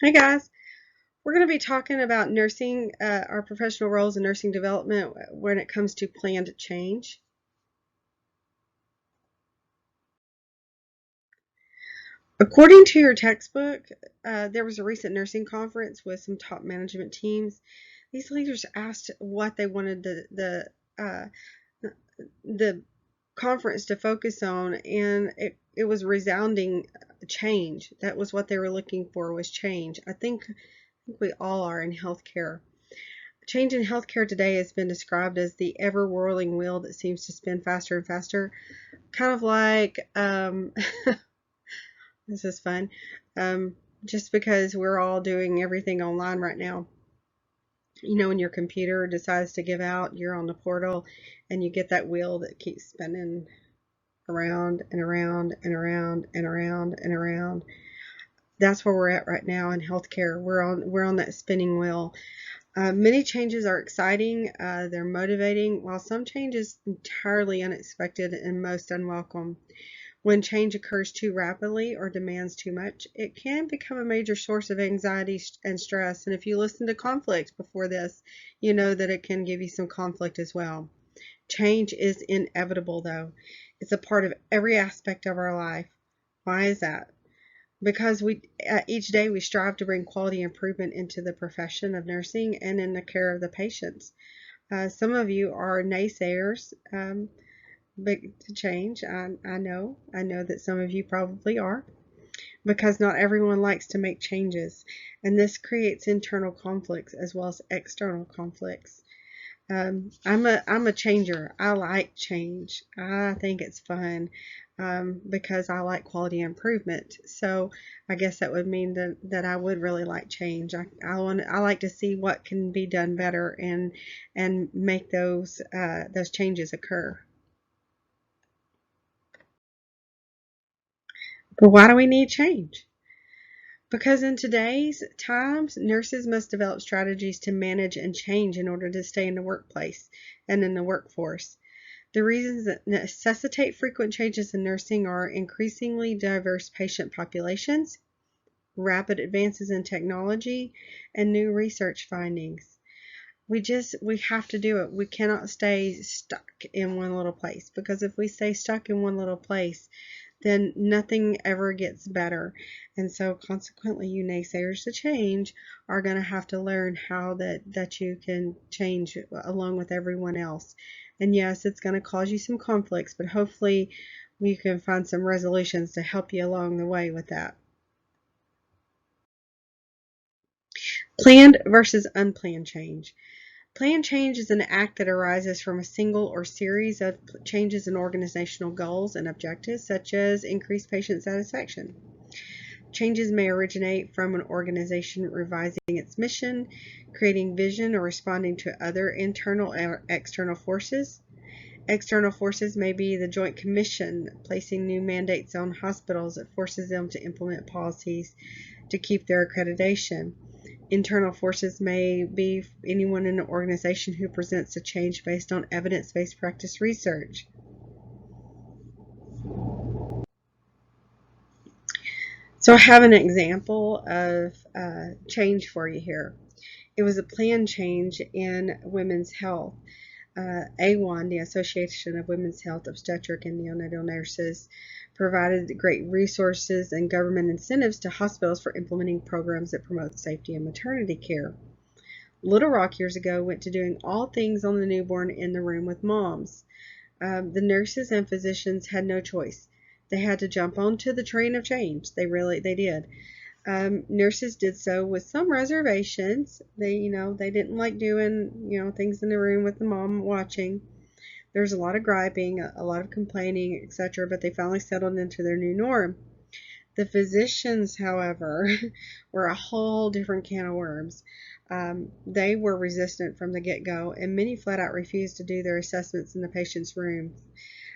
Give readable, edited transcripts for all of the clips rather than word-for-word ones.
Hey guys, we're going to be talking about nursing, our professional roles in nursing development when it comes to planned change. According to your textbook, there was a recent nursing conference with some top management teams. These leaders asked what they wanted the conference to focus on, and it was resounding change. That was what they were looking for, was change. I think we all are in healthcare. Change in healthcare today has been described as the ever whirling wheel that seems to spin faster and faster. Kind of like, this is fun, um, just because we're all doing everything online right now. You know, when your computer decides to give out, you're on the portal and you get that wheel that keeps spinning around and around and around and around and around. That's where we're at right now in healthcare. We're on that spinning wheel. Many changes are exciting, they're motivating, while some change is entirely unexpected and most unwelcome. When change occurs too rapidly or demands too much, it can become a major source of anxiety and stress. And if you listen to conflict before this, you know that it can give you some conflict as well. Change is inevitable, though. It's a part of every aspect of our life. Why is that? Because each day we strive to bring quality improvement into the profession of nursing and in the care of the patients. Some of you are naysayers, but to change. I know that some of you probably are, because not everyone likes to make changes, and this creates internal conflicts as well as external conflicts. I'm a changer. I like change. I think it's fun, because I like quality improvement. So I guess that would mean that I would really like change. I like to see what can be done better and make those changes occur. But why do we need change? Because in today's times, nurses must develop strategies to manage and change in order to stay in the workplace and in the workforce. The reasons that necessitate frequent changes in nursing are increasingly diverse patient populations, rapid advances in technology, and new research findings. We have to do it. We cannot stay stuck in one little place, because if we stay stuck in one little place, then nothing ever gets better. And so consequently, you naysayers to change are going to have to learn how that you can change along with everyone else. And yes, it's going to cause you some conflicts, but hopefully we can find some resolutions to help you along the way with that. Planned versus unplanned change. Planned change is an act that arises from a single or series of changes in organizational goals and objectives, such as increased patient satisfaction. Changes may originate from an organization revising its mission, creating vision, or responding to other internal or external forces. External forces may be the Joint Commission placing new mandates on hospitals that forces them to implement policies to keep their accreditation. Internal forces may be anyone in an organization who presents a change based on evidence-based practice research. So I have an example of change for you here. It was a planned change in women's health. AWON, the Association of Women's Health Obstetric and Neonatal Nurses, provided great resources and government incentives to hospitals for implementing programs that promote safety in maternity care. Little Rock years ago went to doing all things on the newborn in the room with moms. The nurses and physicians had no choice. They had to jump onto the train of change. They did. Nurses did so with some reservations. They didn't like doing, things in the room with the mom watching. There's a lot of griping, a lot of complaining, etc., but they finally settled into their new norm. The physicians, however, were a whole different can of worms. They were resistant from the get-go, and many flat out refused to do their assessments in the patient's room.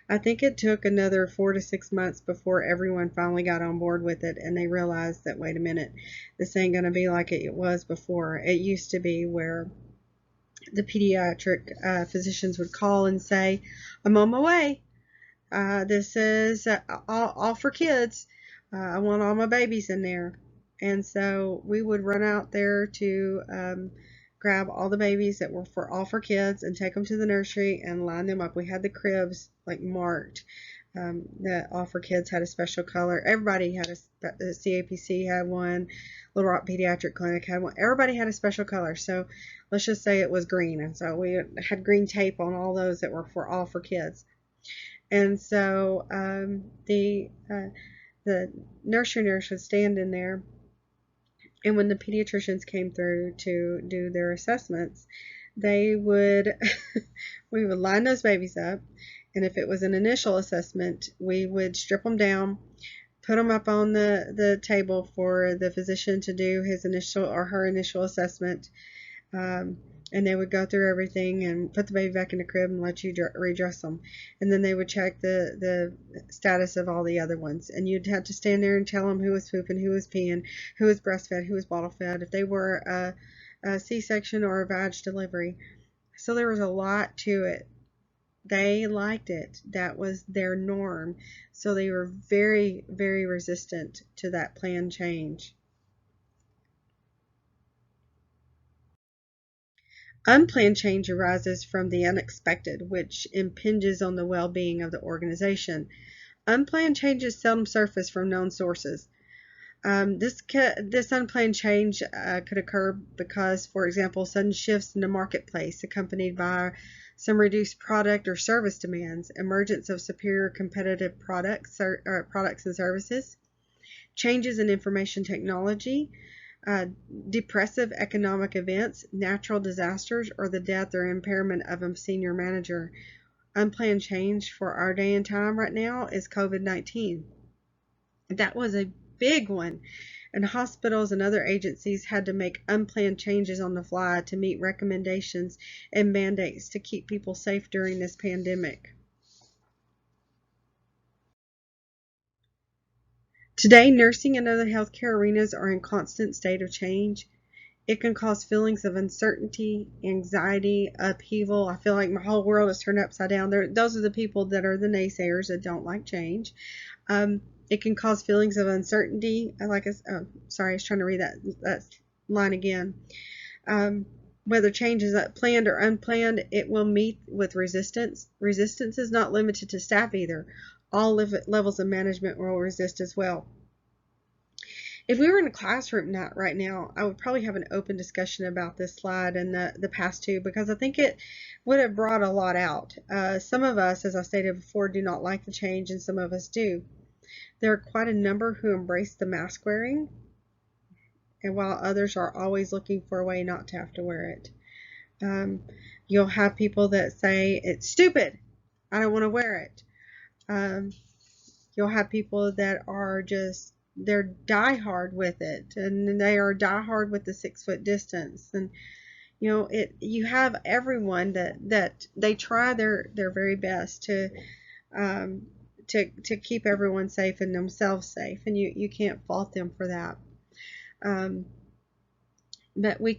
I think it took another 4 to 6 months before everyone finally got on board with it, and they realized that, wait a minute, this ain't going to be like it was before. It used to be where the pediatric physicians would call and say, I'm on my way. This is all for kids. I want all my babies in there. And so we would run out there to grab all the babies that were for all for kids and take them to the nursery and line them up. We had the cribs like marked. That all for kids had a special color. Everybody had the CAPC had one. Little Rock Pediatric Clinic had one. Everybody had a special color. So let's just say it was green. And so we had green tape on all those that were for all for kids. And so the nursery nurse would stand in there, and when the pediatricians came through to do their assessments, they would we would line those babies up, and if it was an initial assessment, we would strip them down, put them up on the table for the physician to do his initial or her initial assessment. And they would go through everything and put the baby back in the crib and let you redress them. And then they would check the status of all the other ones. And you'd have to stand there and tell them who was pooping, who was peeing, who was breastfed, who was bottle fed, if they were a C-section or a vag delivery. So there was a lot to it. They liked it. That was their norm. So they were very, very resistant to that plan change. Unplanned change arises from the unexpected, which impinges on the well-being of the organization. Unplanned changes seldom surface from known sources. This unplanned change could occur because, for example, sudden shifts in the marketplace accompanied by some reduced product or service demands, emergence of superior competitive products and services, changes in information technology, depressive economic events, natural disasters, or the death or impairment of a senior manager. Unplanned change for our day and time right now is COVID-19. That was a big one, and hospitals and other agencies had to make unplanned changes on the fly to meet recommendations and mandates to keep people safe during this pandemic. Today, nursing and other healthcare arenas are in constant state of change. It can cause feelings of uncertainty, anxiety, upheaval. I feel like my whole world is turned upside down. Those are the people that are the naysayers that don't like change. It can cause feelings of uncertainty. Sorry, I was trying to read that line again. Whether change is planned or unplanned, it will meet with resistance. Resistance is not limited to staff either. All levels of management will resist as well. If we were in a classroom right now, I would probably have an open discussion about this slide and the past two, because I think it would have brought a lot out. Some of us, as I stated before, do not like the change, and some of us do. There are quite a number who embrace the mask wearing, and while others are always looking for a way not to have to wear it. You'll have people that say, it's stupid, I don't want to wear it. You'll have people that are they're diehard with it, and they are diehard with the 6 foot distance. And you have everyone that they try their very best to keep everyone safe and themselves safe, and you can't fault them for that. But we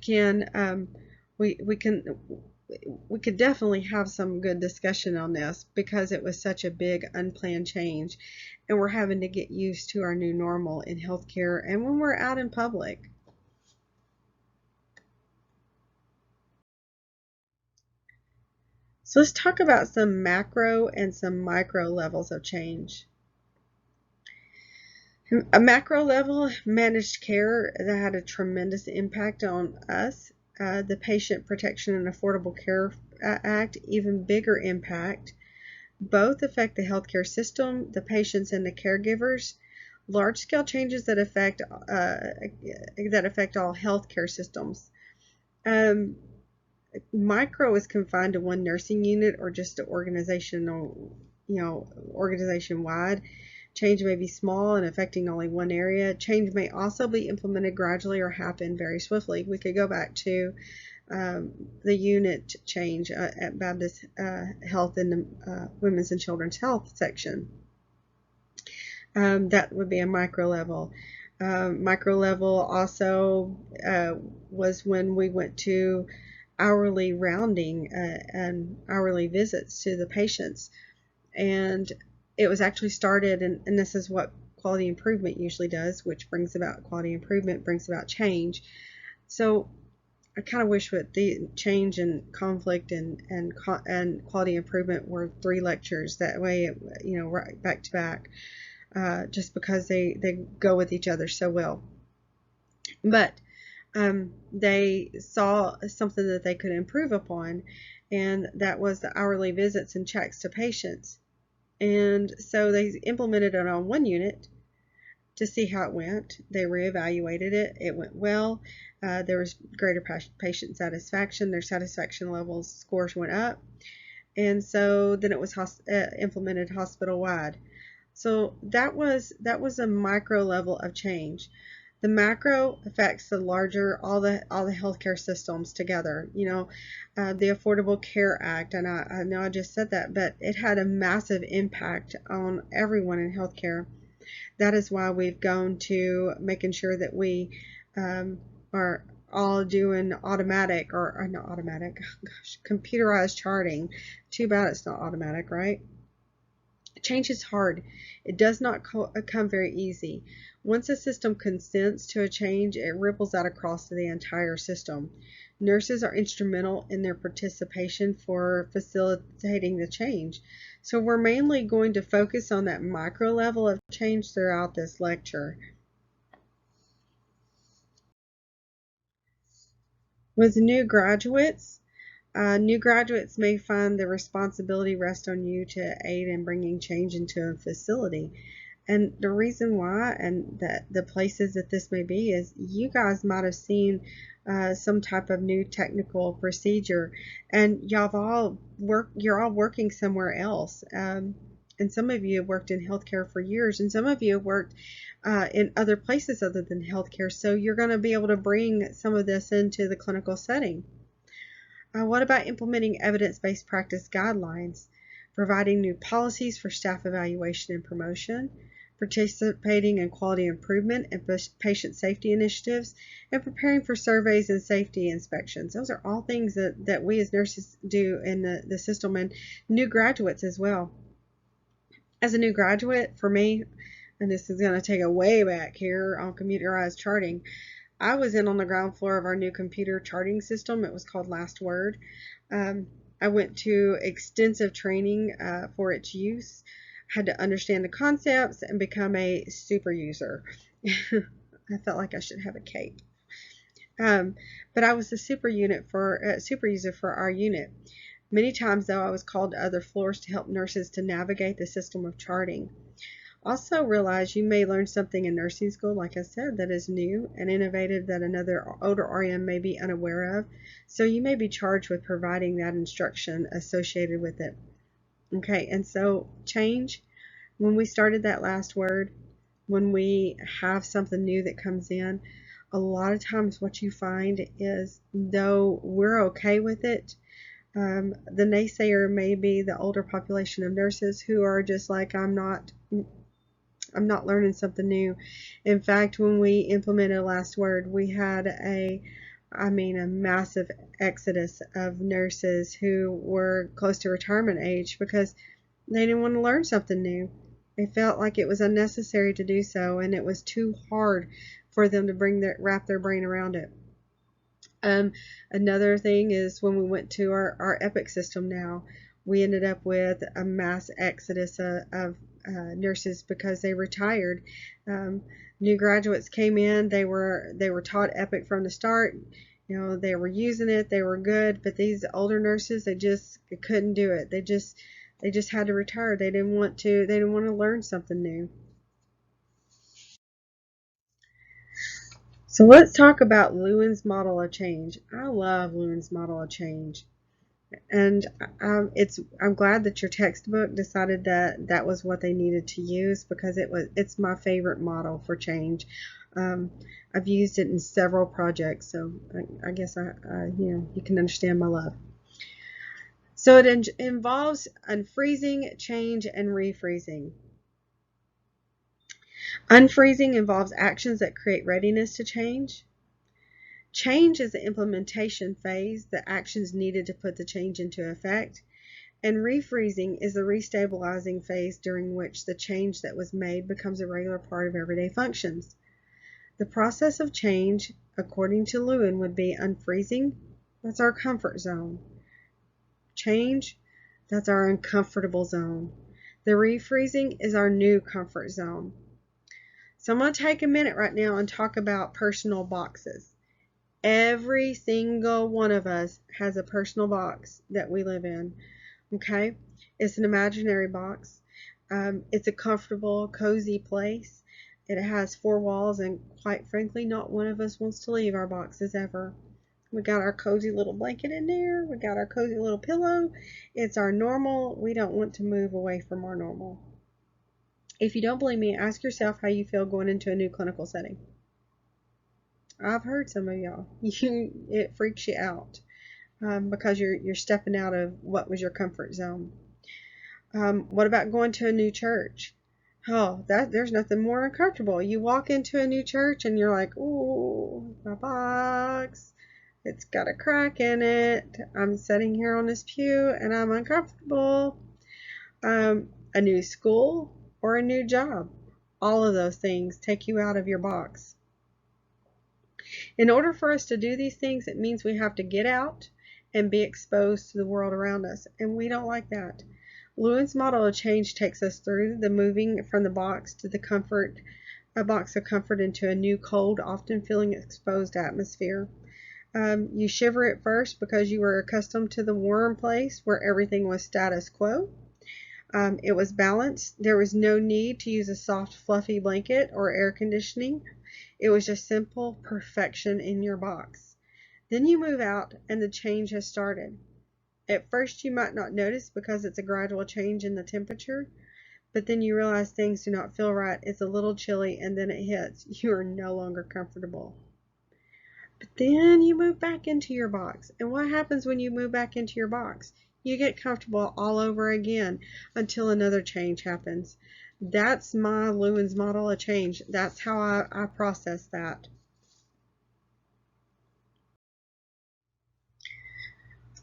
could definitely have some good discussion on this, because it was such a big unplanned change, and we're having to get used to our new normal in healthcare and when we're out in public. So let's talk about some macro and some micro levels of change. A macro level, managed care, that had a tremendous impact on us. The Patient Protection and Affordable Care Act, even bigger impact. Both affect the healthcare system, the patients, and the caregivers. Large-scale changes that affect all healthcare systems. Micro is confined to one nursing unit or just an organization-wide. Change may be small and affecting only one area. Change may also be implemented gradually or happen very swiftly. We could go back to the unit change at Baptist Health in the Women's and Children's Health section. That would be a micro level. Micro level also was when we went to hourly rounding and hourly visits to the patients. And it was actually started, and this is what quality improvement usually does, which brings about quality improvement, brings about change. So I kind of wish that the change and conflict and quality improvement were 3 lectures. That way, right back to back, just because they go with each other so well. But they saw something that they could improve upon, and that was the hourly visits and checks to patients. And so they implemented it on 1 unit to see how it went. They reevaluated it. It went well. There was greater patient satisfaction. Their satisfaction levels scores went up. And so then it was implemented hospital-wide. So that was a micro level of change. The macro affects the larger, all the healthcare systems together. The Affordable Care Act, and I know I just said that, but it had a massive impact on everyone in healthcare. That is why we've gone to making sure that we are all doing automatic, or not automatic, gosh, computerized charting. Too bad it's not automatic, right? Change is hard. It does not come very easy. Once a system consents to a change, it ripples out across the entire system. Nurses are instrumental in their participation for facilitating the change. So we're mainly going to focus on that micro level of change throughout this lecture. With new graduates may find the responsibility rest on you to aid in bringing change into a facility. And the reason why, and that the places that this may be, is you guys might have seen some type of new technical procedure, and you're all working somewhere else. And some of you have worked in healthcare for years, and some of you have worked in other places other than healthcare. So you're going to be able to bring some of this into the clinical setting. What about implementing evidence-based practice guidelines, providing new policies for staff evaluation and promotion, participating in quality improvement and patient safety initiatives, and preparing for surveys and safety inspections? Those are all things that we as nurses do in the system, and new graduates as well. As a new graduate, for me, and this is going to take a way back here on computerized charting, I was in on the ground floor of our new computer charting system. It was called Last Word. I went to extensive training for its use, had to understand the concepts and become a super user. I felt like I should have a cape. But I was the super user for our unit. Many times, though, I was called to other floors to help nurses to navigate the system of charting. Also realize you may learn something in nursing school, like I said, that is new and innovative that another older RN may be unaware of. So you may be charged with providing that instruction associated with it. Okay, and so change, when we started that Last Word, when we have something new that comes in, a lot of times what you find is, though we're okay with it, the naysayer may be the older population of nurses who are just like, I'm not learning something new. In fact, when we implemented Last Word, we had a massive exodus of nurses who were close to retirement age because they didn't want to learn something new. They felt like it was unnecessary to do so, and it was too hard for them to wrap their brain around it. Another thing is when we went to our Epic system now, we ended up with a mass exodus of nurses because they retired. New graduates came in, they were taught Epic from the start. They were using it, they were good, but these older nurses, they just couldn't do it. They just had to retire. They didn't want to learn something new. So let's talk about Lewin's model of change. I love Lewin's model of change. And I'm glad that your textbook decided that was what they needed to use, because it's my favorite model for change. I've used it in several projects, so I guess you can understand my love. So it involves unfreezing, change, and refreezing. Unfreezing involves actions that create readiness to change. Change is the implementation phase, the actions needed to put the change into effect. And refreezing is the restabilizing phase during which the change that was made becomes a regular part of everyday functions. The process of change, according to Lewin, would be unfreezing. That's our comfort zone. Change, that's our uncomfortable zone. The refreezing is our new comfort zone. So I'm going to take a minute right now and talk about personal boxes. Every single one of us has a personal box that we live in. Okay? It's an imaginary box. It's a comfortable, cozy place. It has four walls, and quite frankly, not one of us wants to leave our boxes ever. We got our cozy little blanket in there. We got our cozy little pillow. It's our normal. We don't want to move away from our normal. If you don't believe me, ask yourself how you feel going into a new clinical setting. I've heard some of y'all. It freaks you out because you're stepping out of what was your comfort zone. What about going to a new church? Oh, there's nothing more uncomfortable. You walk into a new church and you're like, ooh, my box. It's got a crack in it. I'm sitting here on this pew and I'm uncomfortable. A new school or a new job. All of those things take you out of your box. In order for us to do these things, it means we have to get out and be exposed to the world around us, and we don't like that. Lewin's model of change takes us through the moving from the box to a box of comfort into a new, cold, often feeling exposed atmosphere. You shiver at first because you were accustomed to the warm place where everything was status quo. It was balanced. There was no need to use a soft, fluffy blanket or air conditioning. It was just simple perfection in your box. Then you move out and the change has started. At first you might not notice because it's a gradual change in the temperature, but then you realize things do not feel right. It's a little chilly and then it hits. You are no longer comfortable. But then you move back into your box. And what happens when you move back into your box? You get comfortable all over again until another change happens. That's my Lewin's model of change. That's how I process that.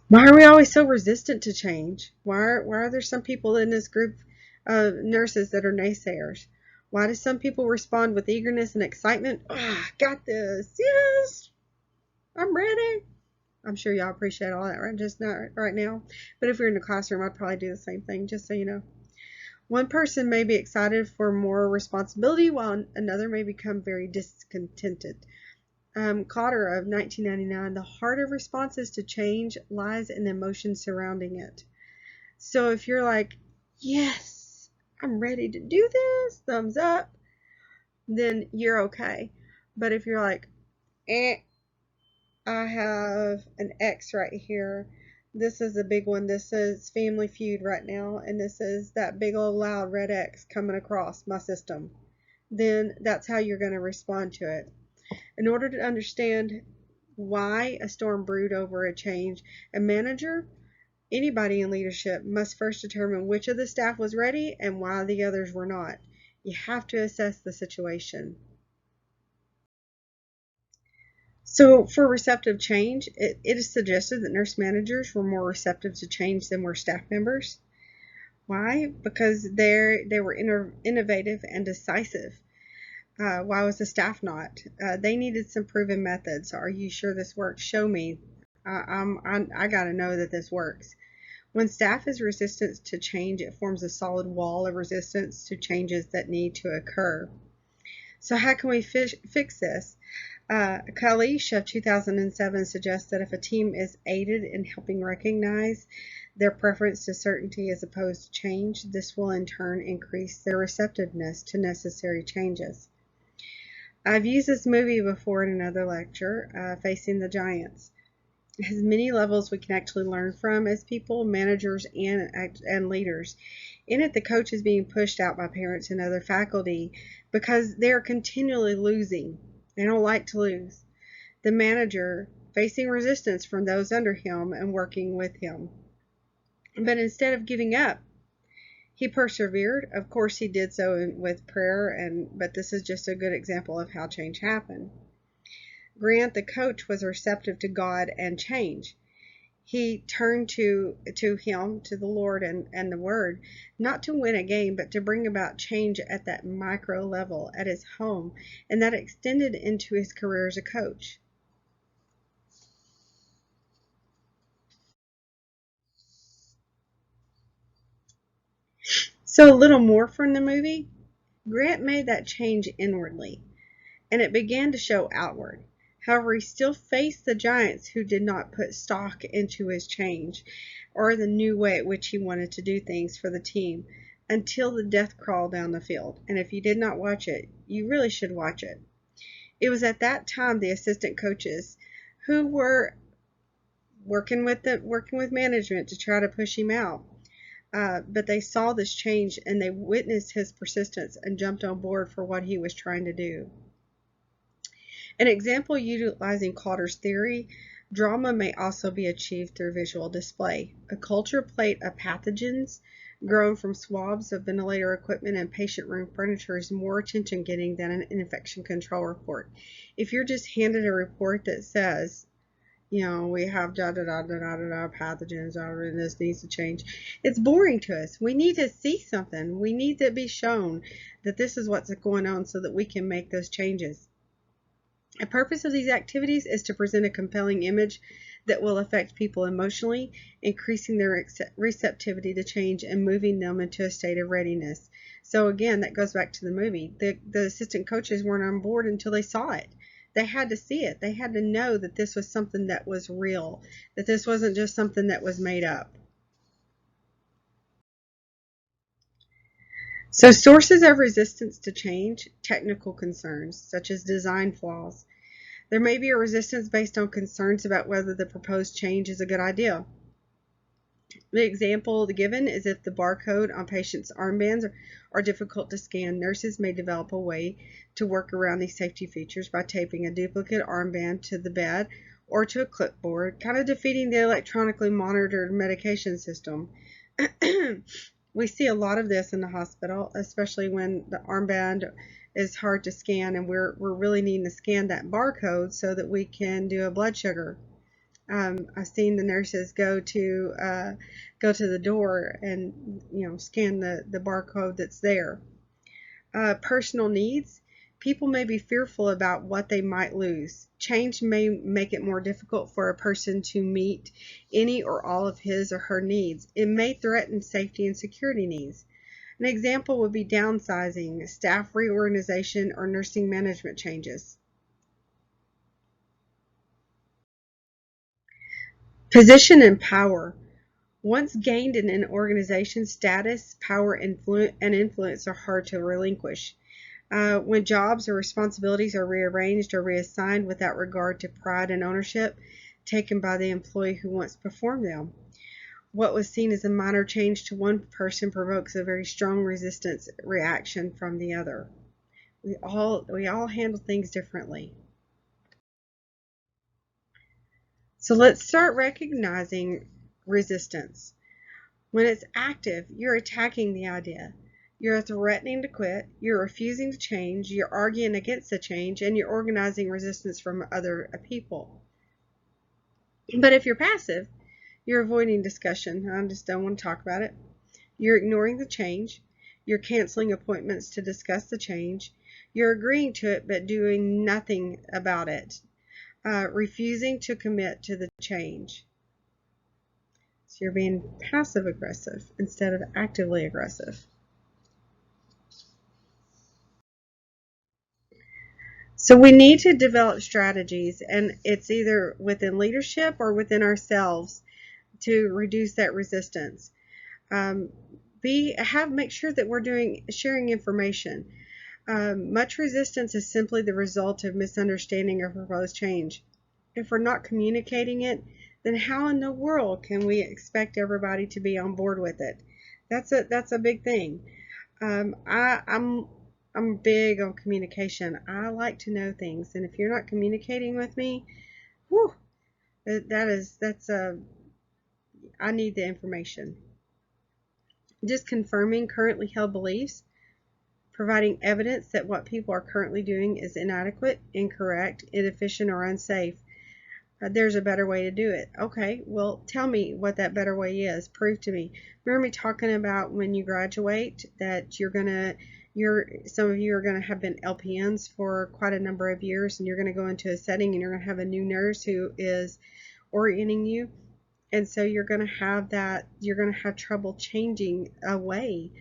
Why are we always so resistant to change? Why are there some people in this group of nurses that are naysayers? Why do some people respond with eagerness and excitement? Oh, got this. Yes, I'm ready. I'm sure y'all appreciate all that right now. But if we are in the classroom, I'd probably do the same thing, just so you know. One person may be excited for more responsibility, while another may become very discontented. Cotter of 1999, the heart of responses to change lies in the emotions surrounding it. So if you're like, yes, I'm ready to do this, thumbs up, then you're okay. But if you're like, I have an X right here. This is a big one. This is Family Feud right now, and this is that big old loud red X coming across my system. Then that's how you're going to respond to it. In order to understand why a storm brewed over a change, a manager, anybody in leadership, must first determine which of the staff was ready and why the others were not. You have to assess the situation. So for receptive change, it is suggested that nurse managers were more receptive to change than were staff members. Why? Because they were innovative and decisive. Why was the staff not? They needed some proven methods. Are you sure this works? Show me. I got to know that this works. When staff is resistant to change, it forms a solid wall of resistance to changes that need to occur. So how can we fix this? Kalish of 2007 suggests that if a team is aided in helping recognize their preference to certainty as opposed to change, this will in turn increase their receptiveness to necessary changes. I've used this movie before in another lecture, Facing the Giants. It has many levels we can actually learn from as people, managers, and leaders. In it, the coach is being pushed out by parents and other faculty because they are continually losing. They don't like to lose. The manager facing resistance from those under him and working with him. But instead of giving up, he persevered. Of course, he did so with prayer, but this is just a good example of how change happened. Grant, the coach, was receptive to God and change. He turned to the Lord and the Word, not to win a game, but to bring about change at that micro level at his home, and that extended into his career as a coach. So a little more from the movie. Grant made that change inwardly, and it began to show outward. However, he still faced the giants who did not put stock into his change or the new way at which he wanted to do things for the team until the death crawled down the field. And if you did not watch it, you really should watch it. It was at that time the assistant coaches who were working with management to try to push him out. But they saw this change and they witnessed his persistence and jumped on board for what he was trying to do. An example utilizing Cotter's theory, drama may also be achieved through visual display. A culture plate of pathogens grown from swabs of ventilator equipment and patient room furniture is more attention getting than an infection control report. If you're just handed a report that says, we have da da da da da da pathogens, and this needs to change, it's boring to us. We need to see something. We need to be shown that this is what's going on so that we can make those changes. The purpose of these activities is to present a compelling image that will affect people emotionally, increasing their receptivity to change and moving them into a state of readiness. So again, that goes back to the movie. The assistant coaches weren't on board until they saw it. They had to see it. They had to know that this was something that was real, that this wasn't just something that was made up. So sources of resistance to change, technical concerns, such as design flaws. There may be a resistance based on concerns about whether the proposed change is a good idea. The example given is if the barcode on patients' armbands are difficult to scan, nurses may develop a way to work around these safety features by taping a duplicate armband to the bed or to a clipboard, kind of defeating the electronically monitored medication system. We see a lot of this in the hospital, especially when the armband is hard to scan and we're really needing to scan that barcode so that we can do a blood sugar. I've seen the nurses go to the door and scan the barcode that's there. Personal needs. People may be fearful about what they might lose. Change may make it more difficult for a person to meet any or all of his or her needs. It may threaten safety and security needs. An example would be downsizing, staff reorganization, or nursing management changes. Position and power. Once gained in an organization, status, power, and influence are hard to relinquish. When jobs or responsibilities are rearranged or reassigned without regard to pride and ownership taken by the employee who once performed them. What was seen as a minor change to one person provokes a very strong resistance reaction from the other. We all handle things differently. So let's start recognizing resistance. When it's active, you're attacking the idea. You're threatening to quit, you're refusing to change, you're arguing against the change, and you're organizing resistance from other people. But if you're passive, you're avoiding discussion. I just don't want to talk about it. You're ignoring the change. You're canceling appointments to discuss the change. You're agreeing to it but doing nothing about it. Refusing to commit to the change. So you're being passive aggressive instead of actively aggressive. So we need to develop strategies, and it's either within leadership or within ourselves to reduce that resistance. Make sure that we're sharing information. Much resistance is simply the result of misunderstanding or proposed change. If we're not communicating it, then how in the world can we expect everybody to be on board with it? That's a big thing. I'm big on communication. I like to know things, and if you're not communicating with me, whew, I need the information. Just confirming currently held beliefs, providing evidence that what people are currently doing is inadequate, incorrect, inefficient, or unsafe. There's a better way to do it. Okay, well, tell me what that better way is. Prove to me. Remember me talking about when you graduate that some of you are gonna have been LPNs for quite a number of years, and you're gonna go into a setting and you're gonna have a new nurse who is orienting you, and so you're going to have trouble changing a way.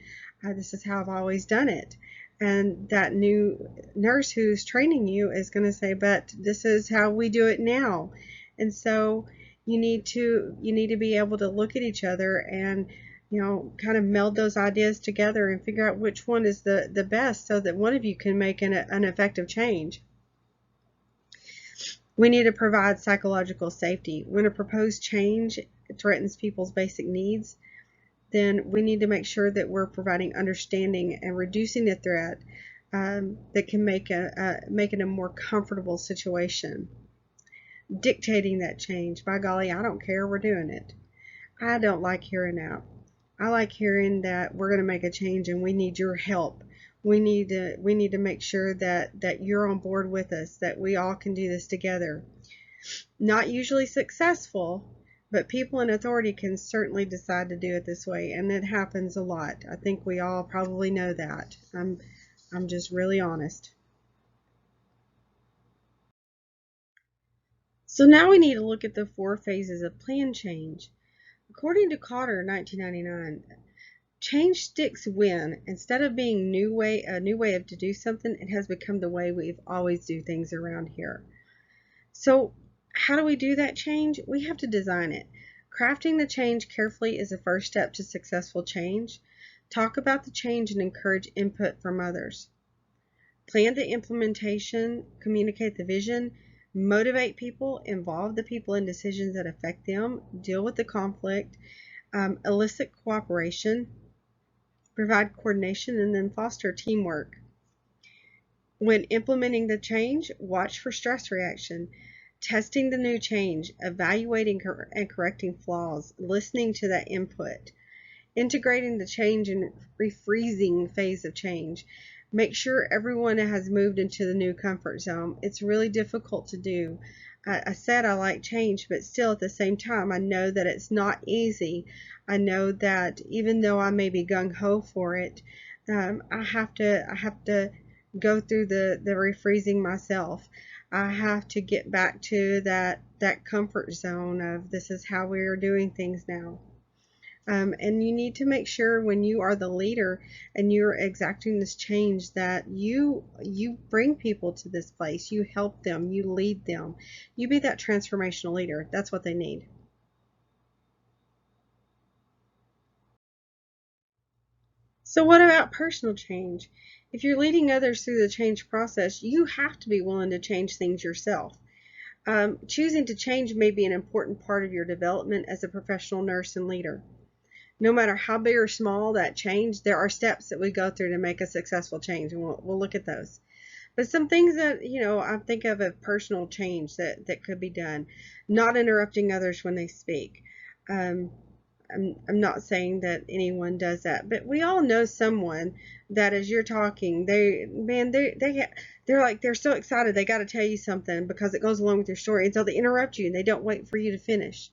This is how I've always done it. And that new nurse who's training you is going to say, but this is how we do it now. And so you need to be able to look at each other and kind of meld those ideas together and figure out which one is the best so that one of you can make an effective change. We need to provide psychological safety. When a proposed change threatens people's basic needs, then we need to make sure that we're providing understanding and reducing the threat that can make it a more comfortable situation. Dictating that change. By golly, I don't care, we're doing it. I don't like hearing that. I like hearing that we're going to make a change and we need your help. We need to make sure that you're on board with us, that we all can do this together. Not usually successful, but people in authority can certainly decide to do it this way, and it happens a lot. I think we all probably know that. I'm just really honest. So now we need to look at the 4 phases of plan change. According to Cotter, 1999, change sticks when, instead of being a new way of to do something, it has become the way we've always do things around here. So how do we do that change? We have to design it. Crafting the change carefully is the first step to successful change. Talk about the change and encourage input from others. Plan the implementation, communicate the vision, motivate people, involve the people in decisions that affect them, deal with the conflict, elicit cooperation, provide coordination, and then foster teamwork. When implementing the change, watch for stress reaction, testing the new change, evaluating and correcting flaws, listening to that input, integrating the change and refreezing phase of change. Make sure everyone has moved into the new comfort zone. It's really difficult to do. I said I like change, but still at the same time, I know that it's not easy. I know that even though I may be gung-ho for it, I have to go through the refreezing myself. I have to get back to that comfort zone of this is how we are doing things now. And you need to make sure when you are the leader and you're exacting this change that you bring people to this place, you help them, you lead them, you be that transformational leader. That's what they need. So what about personal change? If you're leading others through the change process, you have to be willing to change things yourself. Choosing to change may be an important part of your development as a professional nurse and leader. No matter how big or small that change, there are steps that we go through to make a successful change, and we'll look at those. But some things that I think of personal change that could be done: not interrupting others when they speak. Um, I'm not saying that anyone does that, but we all know someone that as you're talking, they're like they're so excited they got to tell you something because it goes along with your story, and so they interrupt you and they don't wait for you to finish.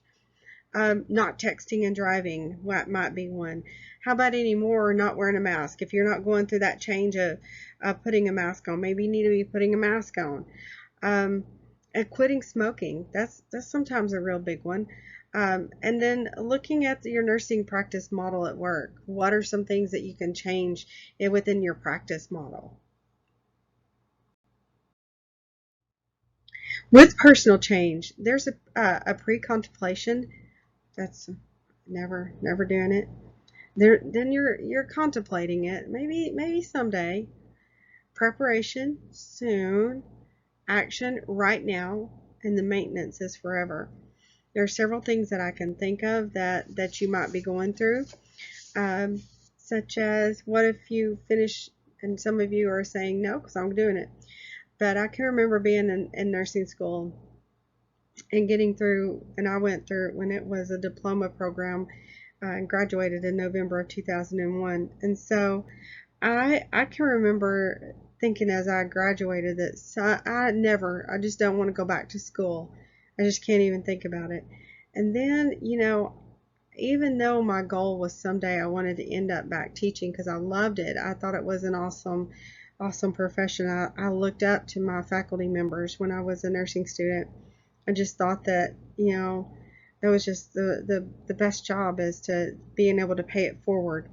Not texting and driving, what might be one. How about anymore not wearing a mask? If you're not going through that change of putting a mask on, maybe you need to be putting a mask on. And quitting smoking, that's sometimes a real big one. And then looking at your nursing practice model at work. What are some things that you can change within your practice model? With personal change, there's a pre-contemplation. That's never doing it. Then you're contemplating it. Maybe someday. Preparation soon. Action right now. And the maintenance is forever. There are several things that I can think of that you might be going through, um, such as what if you finish, and some of you are saying no because I'm doing it. But I can remember being in nursing school and getting through, and I went through when it was a diploma program and graduated in November of 2001. And so I can remember thinking as I graduated that I just don't want to go back to school. I just can't even think about it. And then, even though my goal was someday I wanted to end up back teaching because I loved it, I thought it was an awesome profession. I looked up to my faculty members when I was a nursing student. I just thought that, that was just the best job, is to being able to pay it forward.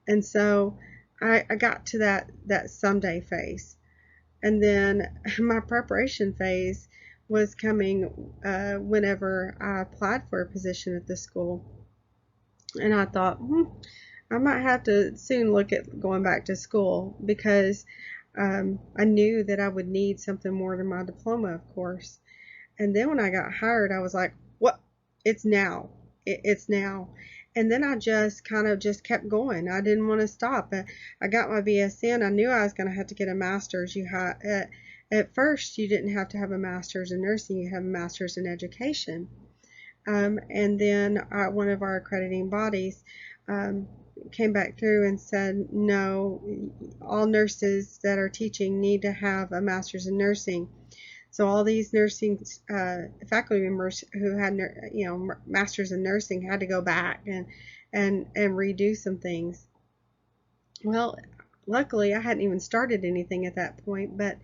And so I got to that someday phase. And then my preparation phase was coming whenever I applied for a position at the school. And I thought, I might have to soon look at going back to school, because I knew that I would need something more than my diploma, of course. And then when I got hired, I was like, what? It's now. It's now. And then I just kind of just kept going. I didn't want to stop. I got my BSN. I knew I was going to have to get a master's. At first, you didn't have to have a master's in nursing. You have a master's in education. And then one of our accrediting bodies came back through and said, no, all nurses that are teaching need to have a master's in nursing. So all these nursing faculty members who had, masters in nursing had to go back and redo some things. Well, luckily I hadn't even started anything at that point, but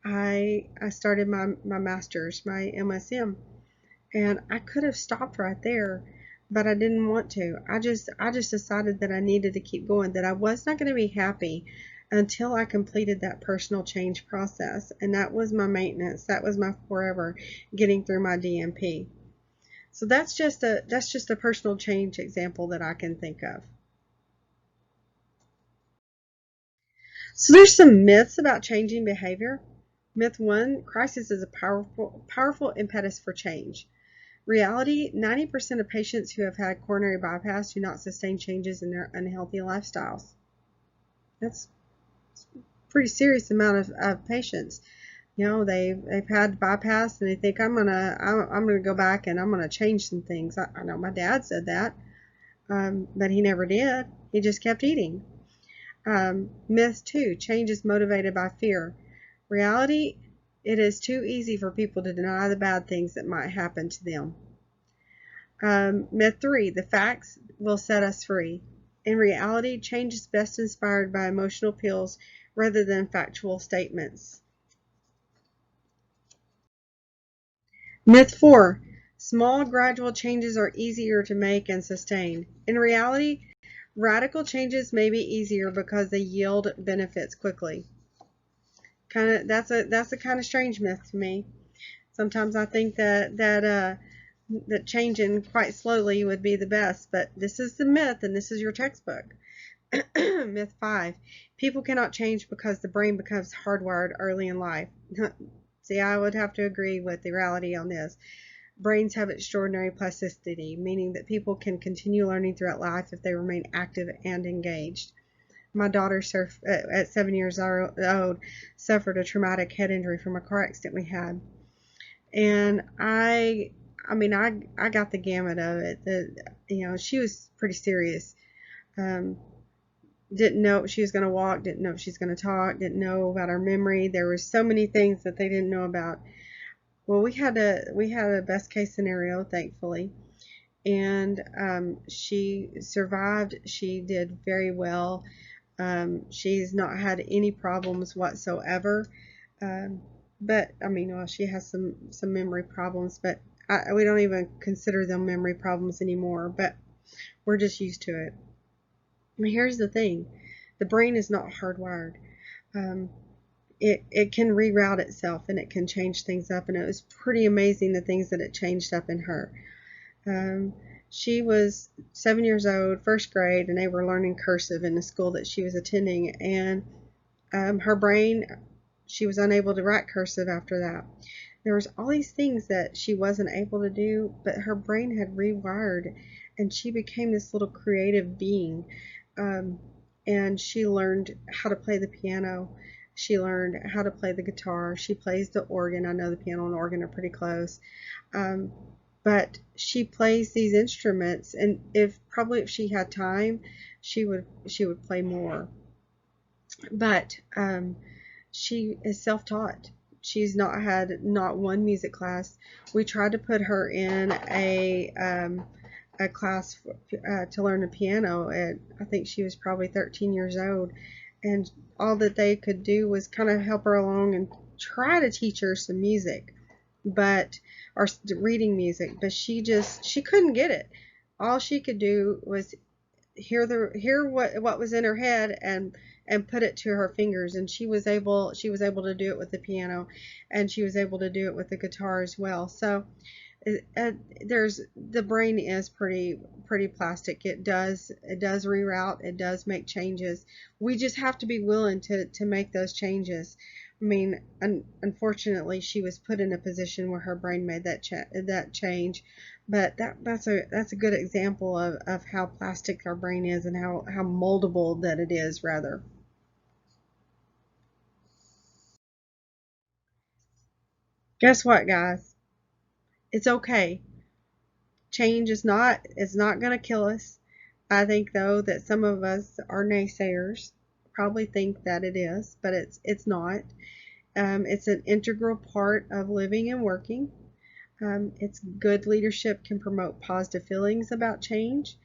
I started my master's, my MSM, and I could have stopped right there, but I didn't want to. I just decided that I needed to keep going, that I was not going to be happy until I completed that personal change process. And that was my maintenance. That was my forever, getting through my DMP. So that's just a personal change example that I can think of. So there's some myths about changing behavior. Myth 1, crisis is a powerful impetus for change. Reality, 90% of patients who have had coronary bypass do not sustain changes in their unhealthy lifestyles. That's a pretty serious amount of patients. They've had bypass and they think, I'm gonna go back and I'm gonna change some things. I know my dad said that, but he never did. He just kept eating. Myth 2, change is motivated by fear. Reality, it is too easy for people to deny the bad things that might happen to them. Myth 3, the facts will set us free. In reality, change is best inspired by emotional appeals rather than factual statements. Myth 4, small gradual changes are easier to make and sustain. In reality, radical changes may be easier because they yield benefits quickly. That's a kind of strange myth to me. Sometimes I think that changing quite slowly would be the best, but this is the myth, and this is your textbook. Myth 5, people cannot change because the brain becomes hardwired early in life. See, I would have to agree with the reality on this. Brains have extraordinary plasticity, meaning that people can continue learning throughout life if they remain active and engaged. My daughter, at 7 years old, suffered a traumatic head injury from a car accident we had. And I got the gamut of it. She was pretty serious. Didn't know if she was going to walk, didn't know if she was going to talk, didn't know about her memory. There were so many things that they didn't know about. Well, we had a best case scenario, thankfully, and she survived. She did very well. She's not had any problems whatsoever. But well, she has some memory problems, but we don't even consider them memory problems anymore. But we're just used to it. And here's the thing: the brain is not hardwired. It can reroute itself, and it can change things up. And it was pretty amazing the things that it changed up in her. She was 7 years old, first grade, and they were learning cursive in the school that she was attending. And her brain, she was unable to write cursive after that. There was all these things that she wasn't able to do, but her brain had rewired, and she became this little creative being. And she learned how to play the piano. She learned how to play the guitar. She plays the organ. I know the piano and organ are pretty close. But she plays these instruments, and if she had time, she would play more. But she is self-taught. She's not had not one music class. We tried to put her in a class to learn the piano at, I think she was probably 13 years old, and all that they could do was kind of help her along and try to teach her some music, but or reading music, but she couldn't get it. All she could do was hear what was in her head and put it to her fingers, and she was able to do it with the piano, and she was able to do it with the guitar as well. So there's the brain is pretty plastic. It does reroute, it does make changes. We just have to be willing to make those changes. I mean, unfortunately, she was put in a position where her brain made that change, but that's a good example of how plastic our brain is, and how moldable that it is, rather. Guess what, guys? It's okay. Change is not going to kill us. I think though that some of us are naysayers, probably think that it is, but it's not. It's an integral part of living and working. It's good leadership can promote positive feelings about change.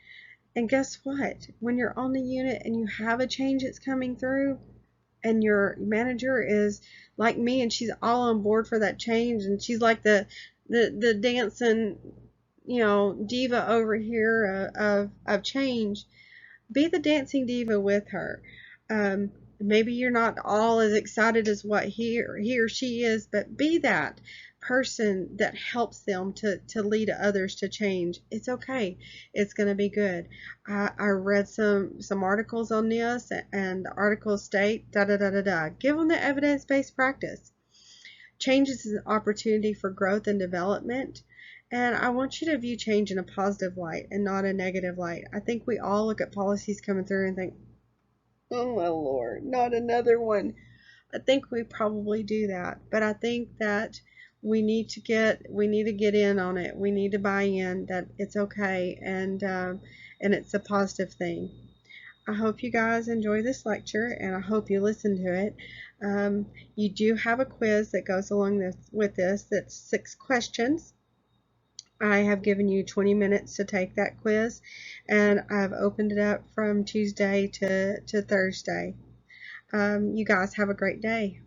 And guess what? When you're on the unit and you have a change that's coming through, and your manager is like me and she's all on board for that change, and she's like the dancing, diva over here of change, be the dancing diva with her. Maybe you're not all as excited as what he or she is, but be that person that helps them to lead others to change. It's okay. It's going to be good. I read some articles on this, and the articles state da da da da da. Give them the evidence-based practice. Change is an opportunity for growth and development. And I want you to view change in a positive light and not a negative light. I think we all look at policies coming through and think, oh my Lord, not another one. I think we probably do that. But I think that we need to get in on it. We need to buy in that it's okay, and it's a positive thing. I hope you guys enjoy this lecture, and I hope you listen to it. You do have a quiz that goes along with this. That's 6 questions. I have given you 20 minutes to take that quiz, and I've opened it up from Tuesday to Thursday. You guys have a great day.